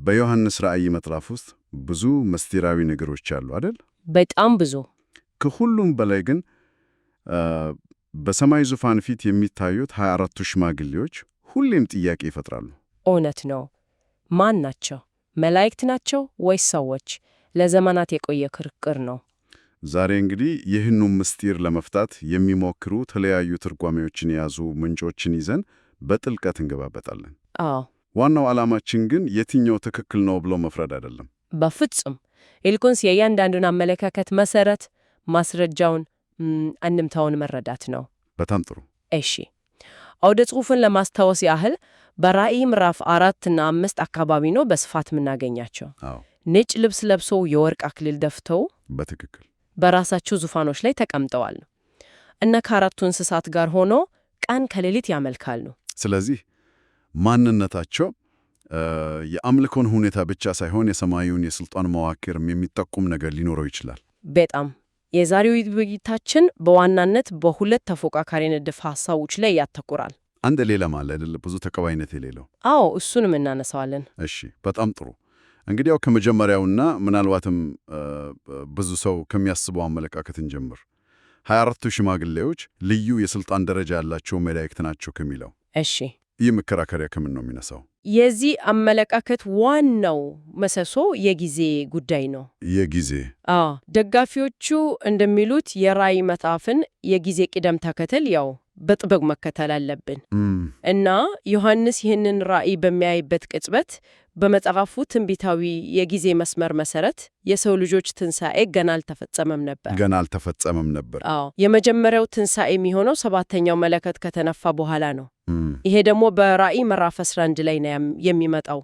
በዮሐንስ ራእይ መጽሐፍ ውስጥ ብዙ ምስጢራዊ ነገሮች አሉ አይደል? በጣም ብዙ። ከሁሉም በላይ ግን በሰማይ ዙፋን ፊት የሚታዩት 24ቱ ሽማግሌዎች ሁሌም ጥያቄ ይፈጥራሉ። እውነት ነው። ማን ናቸው? መላእክት ናቸው ወይስ ሰዎች? ለዘመናት የቆየ ክርክር ነው። ዛሬ እንግዲህ ይህኑ ምስጢር ለመፍታት የሚሞክሩ የተለያዩ ትርጓሜዎችን የያዙ ምንጮችን ይዘን በጥልቀት እንገባበታለን። አዎ። ዋናው ዓላማችን ግን የትኛው ትክክል ነው ብሎ መፍረድ አይደለም። በፍጹም። ይልቁንስ የእያንዳንዱን አመለካከት መሰረት፣ ማስረጃውን፣ አንድምታውን መረዳት ነው። በጣም ጥሩ። እሺ፣ አውደ ጽሑፍን ለማስታወስ ያህል በራእይ ምዕራፍ 4 እና 5 አካባቢ ነው በስፋት የምናገኛቸው። አዎ፣ ነጭ ልብስ ለብሰው የወርቅ አክሊል ደፍተው በትክክል በራሳቸው ዙፋኖች ላይ ተቀምጠዋል እና ከአራቱ እንስሳት ጋር ሆኖ ቀን ከሌሊት ያመልካሉ። ስለዚህ ማንነታቸው የአምልኮን ሁኔታ ብቻ ሳይሆን የሰማዩን የሥልጣን መዋቅርም የሚጠቁም ነገር ሊኖረው ይችላል። በጣም የዛሬው ውይይታችን በዋናነት በሁለት ተፎካካሪ ንድፍ ሐሳቦች ላይ ያተኩራል። አንድ ሌላም አለ አይደል? ብዙ ተቀባይነት የሌለው። አዎ፣ እሱንም እናነሳዋለን። እሺ፣ በጣም ጥሩ። እንግዲያው ከመጀመሪያውና ምናልባትም ብዙ ሰው ከሚያስበው አመለካከት እንጀምር። 24ቱ ሽማግሌዎች ልዩ የሥልጣን ደረጃ ያላቸው መላእክት ናቸው ከሚለው። እሺ፣ ይህ መከራከሪያ ከምን ነው የሚነሳው? የዚህ አመለካከት ዋናው መሰሶ የጊዜ ጉዳይ ነው። የጊዜ ደጋፊዎቹ እንደሚሉት የራእይ መጽሐፍን የጊዜ ቅደም ተከተል በጥበብ መከተል አለብን እና ዮሐንስ ይህንን ራእይ በሚያይበት ቅጽበት በመጽሐፉ ትንቢታዊ የጊዜ መስመር መሰረት የሰው ልጆች ትንሣኤ ገና አልተፈጸመም ነበር። የመጀመሪያው ትንሣኤ የሚሆነው ሰባተኛው መለከት ከተነፋ በኋላ ነው። ይሄ ደግሞ በራእይ ምዕራፍ 11 ላይ ነው የሚመጣው።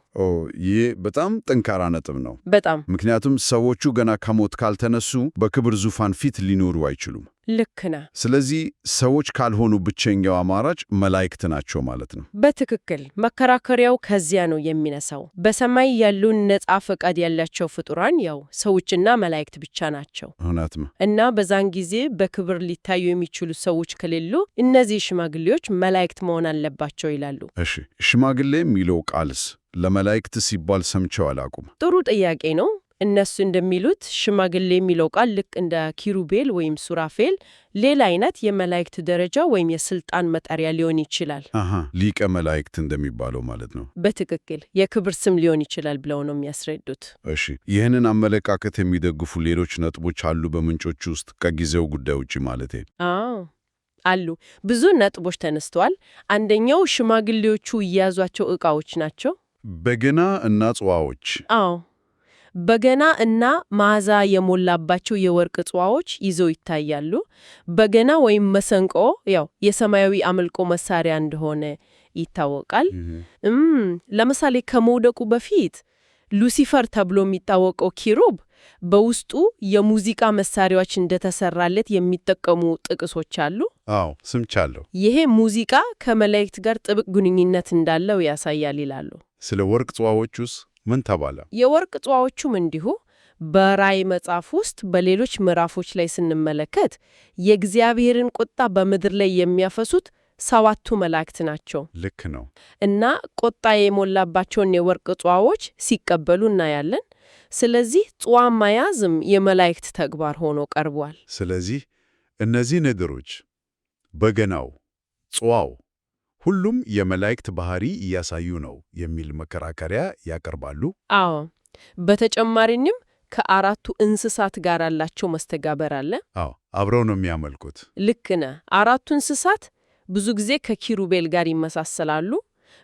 ይህ በጣም ጠንካራ ነጥብ ነው። በጣም ምክንያቱም ሰዎቹ ገና ከሞት ካልተነሱ በክብር ዙፋን ፊት ሊኖሩ አይችሉም። ልክ ነህ። ስለዚህ ሰዎች ካልሆኑ ብቸኛው አማራጭ መላእክት ናቸው ማለት ነው። በትክክል። መከራከሪያው ከዚያ ነው የሚነሳው። በሰማይ ያሉ ነጻ ፈቃድ ያላቸው ፍጡራን ሰዎችና መላእክት ብቻ ናቸው። እውነት ነው። እና በዛን ጊዜ በክብር ሊታዩ የሚችሉ ሰዎች ከሌሉ እነዚህ ሽማግሌዎች መላእክት መሆን አለባቸው ይላሉ። እሺ፣ ሽማግሌ የሚለው ቃልስ ለመላእክት ሲባል ሰምቼው አላውቅም። ጥሩ ጥያቄ ነው። እነሱ እንደሚሉት ሽማግሌ የሚለው ቃል ልክ እንደ ኪሩቤል ወይም ሱራፌል ሌላ አይነት የመላእክት ደረጃ ወይም የስልጣን መጠሪያ ሊሆን ይችላል። ሊቀ መላእክት እንደሚባለው ማለት ነው። በትክክል የክብር ስም ሊሆን ይችላል ብለው ነው የሚያስረዱት። እሺ፣ ይህንን አመለካከት የሚደግፉ ሌሎች ነጥቦች አሉ በምንጮች ውስጥ ከጊዜው ጉዳይ ውጪ ማለቴ? አሉ። ብዙ ነጥቦች ተነስተዋል። አንደኛው ሽማግሌዎቹ የያዟቸው ዕቃዎች ናቸው። በገና እና ጽዋዎች። በገና እና መዓዛ የሞላባቸው የወርቅ ጽዋዎች ይዘው ይታያሉ። በገና ወይም መሰንቆ የሰማያዊ አምልኮ መሳሪያ እንደሆነ ይታወቃል። ለምሳሌ ከመውደቁ በፊት ሉሲፈር ተብሎ የሚታወቀው ኪሩብ በውስጡ የሙዚቃ መሳሪያዎች እንደተሰራለት የሚጠቀሙ ጥቅሶች አሉ። ስምቻለሁ። ይሄ ሙዚቃ ከመላእክት ጋር ጥብቅ ግንኙነት እንዳለው ያሳያል ይላሉ። ስለ ወርቅ ጽዋዎቹስ ምን ተባለ? የወርቅ ጽዋዎቹም እንዲሁ በራእይ መጽሐፍ ውስጥ በሌሎች ምዕራፎች ላይ ስንመለከት የእግዚአብሔርን ቁጣ በምድር ላይ የሚያፈሱት 7ቱ መላእክት ናቸው። ልክ ነው። እና ቁጣ የሞላባቸውን የወርቅ ጽዋዎች ሲቀበሉ እናያለን። ስለዚህ ጽዋ መያዝም የመላእክት ተግባር ሆኖ ቀርቧል። ስለዚህ እነዚህ ነገሮች በገናው፣ ጽዋው ሁሉም የመላእክት ባህሪ እያሳዩ ነው የሚል መከራከሪያ ያቀርባሉ። በተጨማሪም ከአራቱ እንስሳት ጋር ያላቸው መስተጋበር አለ። አብረው ነው የሚያመልኩት። ልክ ነህ። አራቱ እንስሳት ብዙ ጊዜ ከኪሩቤል ጋር ይመሳሰላሉ።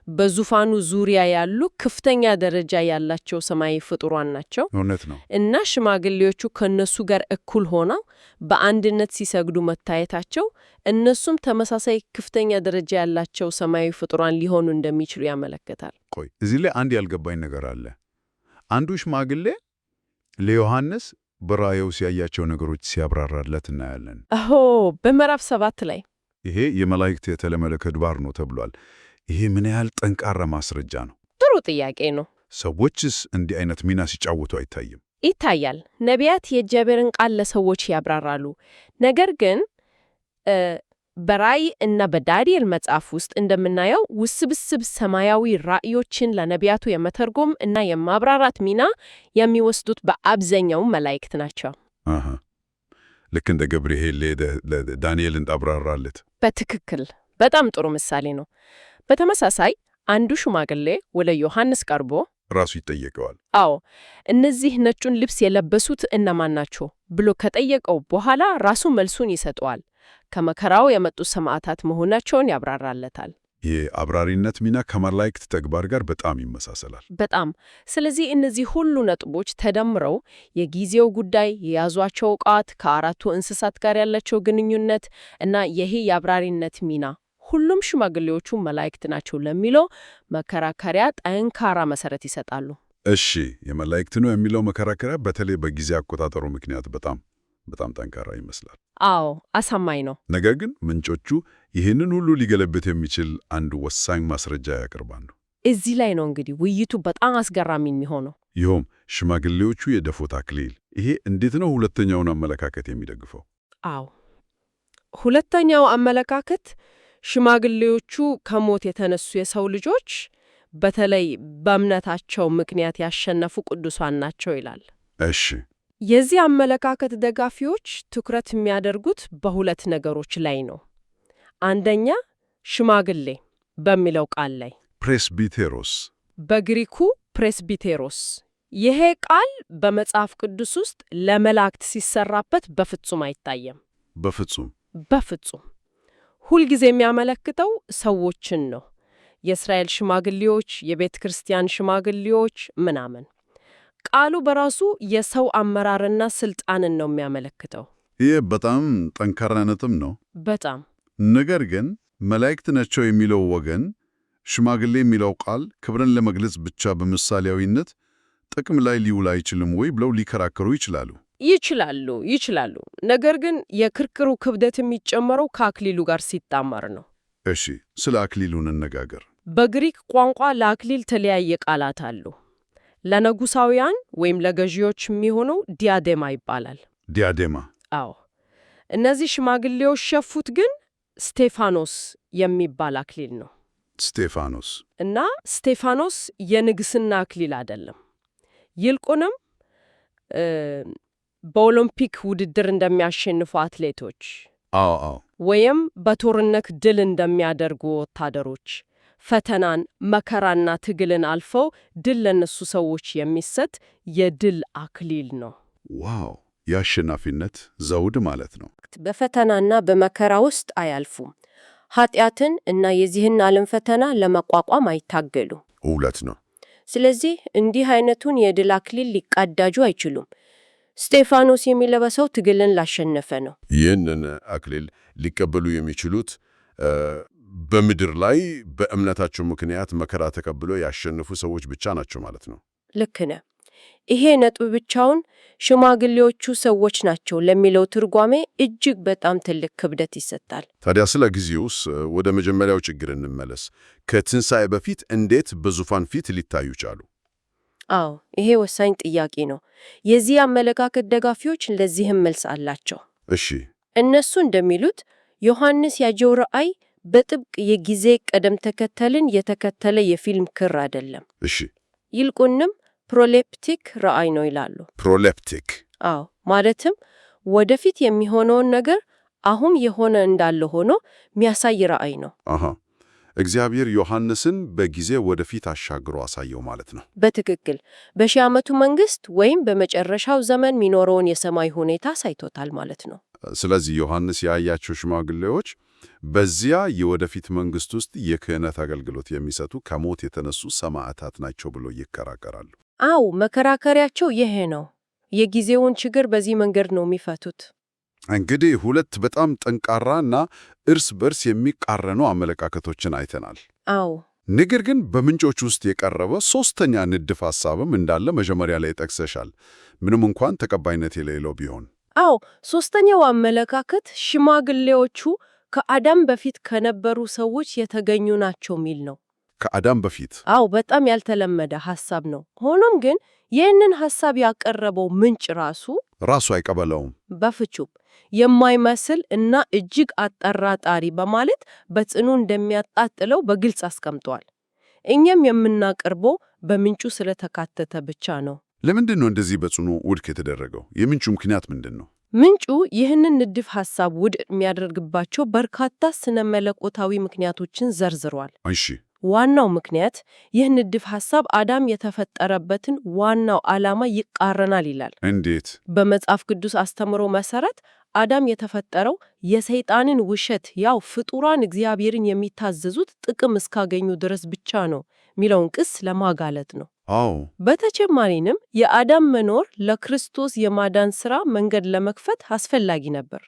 በዙፋኑ ዙሪያ ያሉ ከፍተኛ ደረጃ ያላቸው ሰማያዊ ፍጡራን ናቸው። እውነት ነው። እና ሽማግሌዎቹ ከነሱ ጋር እኩል ሆነው በአንድነት ሲሰግዱ መታየታቸው እነሱም ተመሳሳይ ከፍተኛ ደረጃ ያላቸው ሰማያዊ ፍጡራን ሊሆኑ እንደሚችሉ ያመለክታል። ቆይ፣ እዚህ ላይ አንድ ያልገባኝ ነገር አለ። አንዱ ሽማግሌ ለዮሐንስ በራእዩ ሲያያቸው ነገሮች ሲያብራራለት እናያለን። በምዕራፍ 7 ላይ ይሄ የመላእክት የተለመደ ተግባር ነው ተብሏል። ይሄ ምን ያህል ጠንካራ ማስረጃ ነው? ጥሩ ጥያቄ ነው። ሰዎችስ እንዲህ አይነት ሚና ሲጫወቱ አይታይም? ይታያል። ነቢያት የእግዚአብሔርን ቃል ለሰዎች ያብራራሉ። ነገር ግን በራእይ እና በዳንኤል መጽሐፍ ውስጥ እንደምናየው ውስብስብ ሰማያዊ ራእዮችን ለነቢያቱ የመተርጎም እና የማብራራት ሚና የሚወስዱት በአብዛኛው መላእክት ናቸው። አሃ ልክ እንደ ገብርኤል ለዳንኤል እንዳብራራለት። በትክክል በጣም ጥሩ ምሳሌ ነው። በተመሳሳይ አንዱ ሽማግሌ ወደ ዮሐንስ ቀርቦ ራሱ ይጠየቀዋል። አዎ እነዚህ ነጩን ልብስ የለበሱት እነማን ናቸው ብሎ ከጠየቀው በኋላ ራሱ መልሱን ይሰጠዋል። ከመከራው የመጡ ሰማዕታት መሆናቸውን ያብራራለታል። ይህ አብራሪነት ሚና ከመላእክት ተግባር ጋር በጣም ይመሳሰላል። በጣም። ስለዚህ እነዚህ ሁሉ ነጥቦች ተደምረው የጊዜው ጉዳይ፣ የያዟቸው ዕቃት፣ ከአራቱ እንስሳት ጋር ያላቸው ግንኙነት እና ይሄ የአብራሪነት ሚና ሁሉም ሽማግሌዎቹ መላእክት ናቸው ለሚለው መከራከሪያ ጠንካራ መሰረት ይሰጣሉ። እሺ፣ የመላእክት ነው የሚለው መከራከሪያ በተለይ በጊዜ አቆጣጠሩ ምክንያት በጣም ጠንካራ ይመስላል። አዎ፣ አሳማኝ ነው። ነገር ግን ምንጮቹ ይህንን ሁሉ ሊገለብጥ የሚችል አንድ ወሳኝ ማስረጃ ያቀርባሉ። እዚህ ላይ ነው እንግዲህ ውይይቱ በጣም አስገራሚ የሚሆነው። ይኸውም ሽማግሌዎቹ የደፉት አክሊል። ይሄ እንዴት ነው ሁለተኛውን አመለካከት የሚደግፈው? አዎ፣ ሁለተኛው አመለካከት ሽማግሌዎቹ ከሞት የተነሱ የሰው ልጆች በተለይ በእምነታቸው ምክንያት ያሸነፉ ቅዱሳን ናቸው ይላል። እሺ፣ የዚህ አመለካከት ደጋፊዎች ትኩረት የሚያደርጉት በሁለት ነገሮች ላይ ነው። አንደኛ ሽማግሌ በሚለው ቃል ላይ ፕሬስቢቴሮስ፣ በግሪኩ ፕሬስቢቴሮስ። ይሄ ቃል በመጽሐፍ ቅዱስ ውስጥ ለመላእክት ሲሰራበት በፍጹም አይታየም። በፍጹም ሁልጊዜ የሚያመለክተው ሰዎችን ነው። የእስራኤል ሽማግሌዎች፣ የቤተ ክርስቲያን ሽማግሌዎች ምናምን። ቃሉ በራሱ የሰው አመራርና ስልጣንን ነው የሚያመለክተው። ይህ በጣም ጠንካራ ነጥብ ነው። በጣም። ነገር ግን መላእክት ናቸው የሚለው ወገን ሽማግሌ የሚለው ቃል ክብርን ለመግለጽ ብቻ በምሳሌያዊነት ጥቅም ላይ ሊውል አይችልም ወይ ብለው ሊከራከሩ ይችላሉ። ይችላሉ። ነገር ግን የክርክሩ ክብደት የሚጨመረው ከአክሊሉ ጋር ሲጣመር ነው። እሺ፣ ስለ አክሊሉ እንነጋገር። በግሪክ ቋንቋ ለአክሊል ተለያየ ቃላት አሉ። ለንጉሳውያን ወይም ለገዢዎች የሚሆነው ዲያዴማ ይባላል። ዲያዴማ? አዎ። እነዚህ ሽማግሌዎች ሸፉት ግን ስቴፋኖስ የሚባል አክሊል ነው። ስቴፋኖስ እና ስቴፋኖስ የንግስና አክሊል አይደለም። ይልቁንም በኦሎምፒክ ውድድር እንደሚያሸንፉ አትሌቶች ወይም በጦርነት ድል እንደሚያደርጉ ወታደሮች ፈተናን፣ መከራና ትግልን አልፈው ድል ለነሱ ሰዎች የሚሰጥ የድል አክሊል ነው። ዋው! የአሸናፊነት ዘውድ ማለት ነው። በፈተናና በመከራ ውስጥ አያልፉም። ኃጢአትን እና የዚህን ዓለም ፈተና ለመቋቋም አይታገሉ። እውነት ነው። ስለዚህ እንዲህ አይነቱን የድል አክሊል ሊቃዳጁ አይችሉም። ስቴፋኖስ የሚለበሰው ትግልን ላሸነፈ ነው። ይህንን አክሊል ሊቀበሉ የሚችሉት በምድር ላይ በእምነታቸው ምክንያት መከራ ተቀብሎ ያሸነፉ ሰዎች ብቻ ናቸው ማለት ነው። ልክ ነህ። ይሄ ነጥብ ብቻውን ሽማግሌዎቹ ሰዎች ናቸው ለሚለው ትርጓሜ እጅግ በጣም ትልቅ ክብደት ይሰጣል። ታዲያ ስለ ጊዜውስ ወደ መጀመሪያው ችግር እንመለስ። ከትንሣኤ በፊት እንዴት በዙፋን ፊት ሊታዩ ቻሉ? አዎ፣ ይሄ ወሳኝ ጥያቄ ነው። የዚህ አመለካከት ደጋፊዎች ለዚህም መልስ አላቸው። እሺ፣ እነሱ እንደሚሉት ዮሐንስ ያየው ራእይ በጥብቅ የጊዜ ቅደም ተከተልን የተከተለ የፊልም ክር አይደለም። እሺ፣ ይልቁንም ፕሮሌፕቲክ ራእይ ነው ይላሉ። ፕሮሌፕቲክ? አዎ፣ ማለትም ወደፊት የሚሆነውን ነገር አሁን የሆነ እንዳለ ሆኖ የሚያሳይ ራእይ ነው። እግዚአብሔር ዮሐንስን በጊዜ ወደፊት አሻግሮ አሳየው ማለት ነው። በትክክል በሺህ ዓመቱ መንግስት ወይም በመጨረሻው ዘመን የሚኖረውን የሰማይ ሁኔታ አሳይቶታል ማለት ነው። ስለዚህ ዮሐንስ ያያቸው ሽማግሌዎች በዚያ የወደፊት መንግስት ውስጥ የክህነት አገልግሎት የሚሰጡ ከሞት የተነሱ ሰማዕታት ናቸው ብሎ ይከራከራሉ። አዎ፣ መከራከሪያቸው ይሄ ነው። የጊዜውን ችግር በዚህ መንገድ ነው የሚፈቱት። እንግዲህ ሁለት በጣም ጠንካራ እና እርስ በርስ የሚቃረኑ አመለካከቶችን አይተናል። አዎ። ነገር ግን በምንጮች ውስጥ የቀረበ ሶስተኛ ንድፍ ሐሳብም እንዳለ መጀመሪያ ላይ ጠቅሰሻል፣ ምንም እንኳን ተቀባይነት የሌለው ቢሆን። አዎ፣ ሶስተኛው አመለካከት ሽማግሌዎቹ ከአዳም በፊት ከነበሩ ሰዎች የተገኙ ናቸው የሚል ነው። ከአዳም በፊት? አዎ፣ በጣም ያልተለመደ ሐሳብ ነው። ሆኖም ግን ይህንን ሐሳብ ያቀረበው ምንጭ ራሱ አይቀበለውም። በፍጹም። የማይመስል እና እጅግ አጠራጣሪ በማለት በጽኑ እንደሚያጣጥለው በግልጽ አስቀምጧል። እኛም የምናቀርበው በምንጩ ስለተካተተ ብቻ ነው። ለምንድን ነው እንደዚህ በጽኑ ውድቅ የተደረገው? የምንጩ ምክንያት ምንድን ነው? ምንጩ ይህንን ንድፍ ሐሳብ ውድቅ የሚያደርግባቸው በርካታ ስነ መለኮታዊ ምክንያቶችን ዘርዝሯል። እሺ። ዋናው ምክንያት ይህ ንድፍ ሐሳብ አዳም የተፈጠረበትን ዋናው ዓላማ ይቃረናል ይላል። እንዴት? በመጽሐፍ ቅዱስ አስተምሮ መሰረት አዳም የተፈጠረው የሰይጣንን ውሸት ያው ፍጡራን እግዚአብሔርን የሚታዘዙት ጥቅም እስካገኙ ድረስ ብቻ ነው ሚለውን ክስ ለማጋለጥ ነው። አዎ። በተጨማሪም የአዳም መኖር ለክርስቶስ የማዳን ሥራ መንገድ ለመክፈት አስፈላጊ ነበር።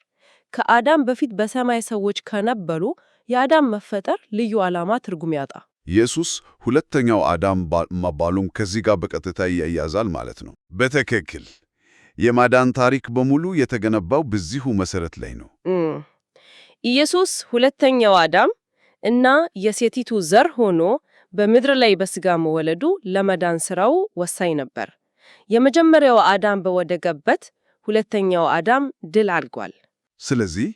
ከአዳም በፊት በሰማይ ሰዎች ከነበሩ የአዳም መፈጠር ልዩ ዓላማ ትርጉም ያጣ። ኢየሱስ ሁለተኛው አዳም መባሉም ከዚህ ጋር በቀጥታ ይያያዛል ማለት ነው። በትክክል። የማዳን ታሪክ በሙሉ የተገነባው በዚሁ መሰረት ላይ ነው። ኢየሱስ ሁለተኛው አዳም እና የሴቲቱ ዘር ሆኖ በምድር ላይ በሥጋ መወለዱ ለመዳን ሥራው ወሳኝ ነበር። የመጀመሪያው አዳም በወደቀበት ሁለተኛው አዳም ድል አድርጓል። ስለዚህ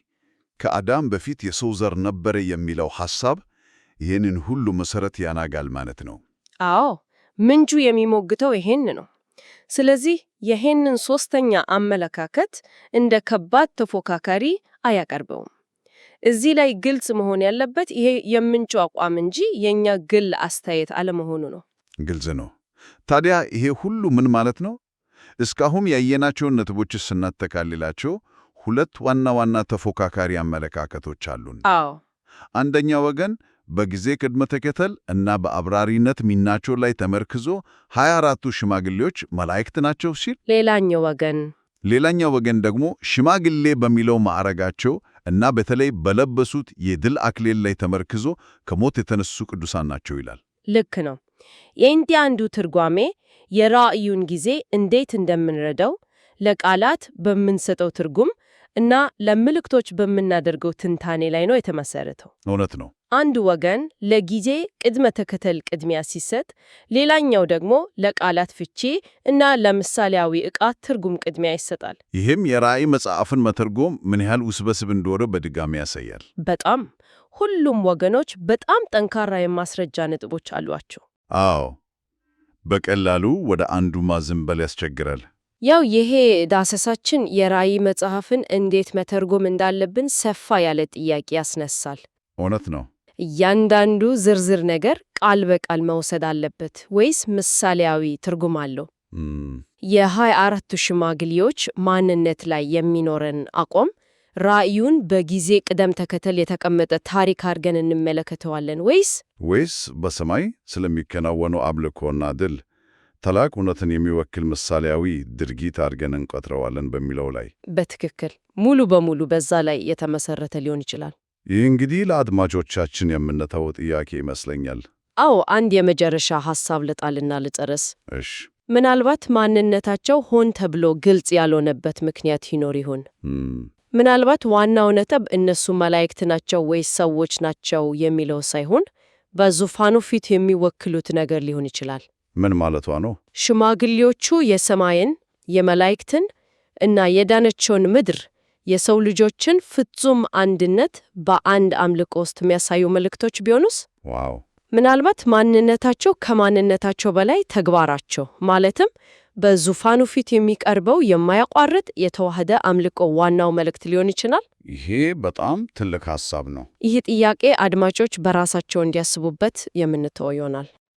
ከአዳም በፊት የሰው ዘር ነበረ የሚለው ሐሳብ ይህንን ሁሉ መሰረት ያናጋል ማለት ነው። አዎ፣ ምንጩ የሚሞግተው ይሄን ነው። ስለዚህ ይሄንን ሶስተኛ አመለካከት እንደ ከባድ ተፎካካሪ አያቀርበውም። እዚህ ላይ ግልጽ መሆን ያለበት ይሄ የምንጩ አቋም እንጂ የኛ ግል አስተያየት አለመሆኑ ነው። ግልጽ ነው። ታዲያ ይሄ ሁሉ ምን ማለት ነው? እስካሁን ያየናቸውን ነጥቦች ስናጠቃልላቸው ሁለት ዋና ዋና ተፎካካሪ አመለካከቶች አሉን። አዎ። አንደኛ ወገን በጊዜ ቅድመ ተከተል እና በአብራሪነት ሚናቸው ላይ ተመርክዞ 24ቱ ሽማግሌዎች መላእክት ናቸው ሲል፣ ሌላኛው ወገን ደግሞ ሽማግሌ በሚለው ማዕረጋቸው እና በተለይ በለበሱት የድል አክሊል ላይ ተመርክዞ ከሞት የተነሱ ቅዱሳን ናቸው ይላል። ልክ ነው። የእንዲህ አንዱ ትርጓሜ የራእዩን ጊዜ እንዴት እንደምንረዳው ለቃላት በምንሰጠው ትርጉም እና ለምልክቶች በምናደርገው ትንታኔ ላይ ነው የተመሰረተው። እውነት ነው። አንድ ወገን ለጊዜ ቅድመ ተከተል ቅድሚያ ሲሰጥ፣ ሌላኛው ደግሞ ለቃላት ፍቺ እና ለምሳሌያዊ ዕቃ ትርጉም ቅድሚያ ይሰጣል። ይህም የራእይ መጽሐፍን መተርጎም ምን ያህል ውስብስብ እንደሆነ በድጋሚ ያሳያል። በጣም ሁሉም ወገኖች በጣም ጠንካራ የማስረጃ ነጥቦች አሏቸው። አዎ፣ በቀላሉ ወደ አንዱ ማዘንበል ያስቸግራል። ያው ይሄ ዳሰሳችን የራእይ መጽሐፍን እንዴት መተርጎም እንዳለብን ሰፋ ያለ ጥያቄ ያስነሳል። እውነት ነው። እያንዳንዱ ዝርዝር ነገር ቃል በቃል መውሰድ አለበት ወይስ ምሳሌያዊ ትርጉም አለው? የ24ቱ ሽማግሌዎች ማንነት ላይ የሚኖረን አቋም ራእዩን በጊዜ ቅደም ተከተል የተቀመጠ ታሪክ አድርገን እንመለከተዋለን ወይስ በሰማይ ስለሚከናወነው አምልኮና ድል ታላቅ እውነትን የሚወክል ምሳሌያዊ ድርጊት አድርገን እንቆጥረዋለን በሚለው ላይ? በትክክል ሙሉ በሙሉ በዛ ላይ የተመሰረተ ሊሆን ይችላል። ይህ እንግዲህ ለአድማጮቻችን የምንተወው ጥያቄ ይመስለኛል። አዎ፣ አንድ የመጨረሻ ሐሳብ ልጣልና ልጨርስ። እሺ። ምናልባት ማንነታቸው ሆን ተብሎ ግልጽ ያልሆነበት ምክንያት ይኖር ይሆን? ምናልባት ዋናው ነጥብ እነሱ መላእክት ናቸው ወይስ ሰዎች ናቸው የሚለው ሳይሆን በዙፋኑ ፊት የሚወክሉት ነገር ሊሆን ይችላል። ምን ማለቷ ነው? ሽማግሌዎቹ የሰማይን፣ የመላእክትን እና የዳነችውን ምድር የሰው ልጆችን ፍጹም አንድነት በአንድ አምልኮ ውስጥ የሚያሳዩ መልእክቶች ቢሆኑስ? ዋው! ምናልባት ማንነታቸው ከማንነታቸው በላይ ተግባራቸው ማለትም በዙፋኑ ፊት የሚቀርበው የማያቋርጥ የተዋህደ አምልኮ ዋናው መልእክት ሊሆን ይችላል። ይሄ በጣም ትልቅ ሐሳብ ነው። ይህ ጥያቄ አድማጮች በራሳቸው እንዲያስቡበት የምንተወው ይሆናል።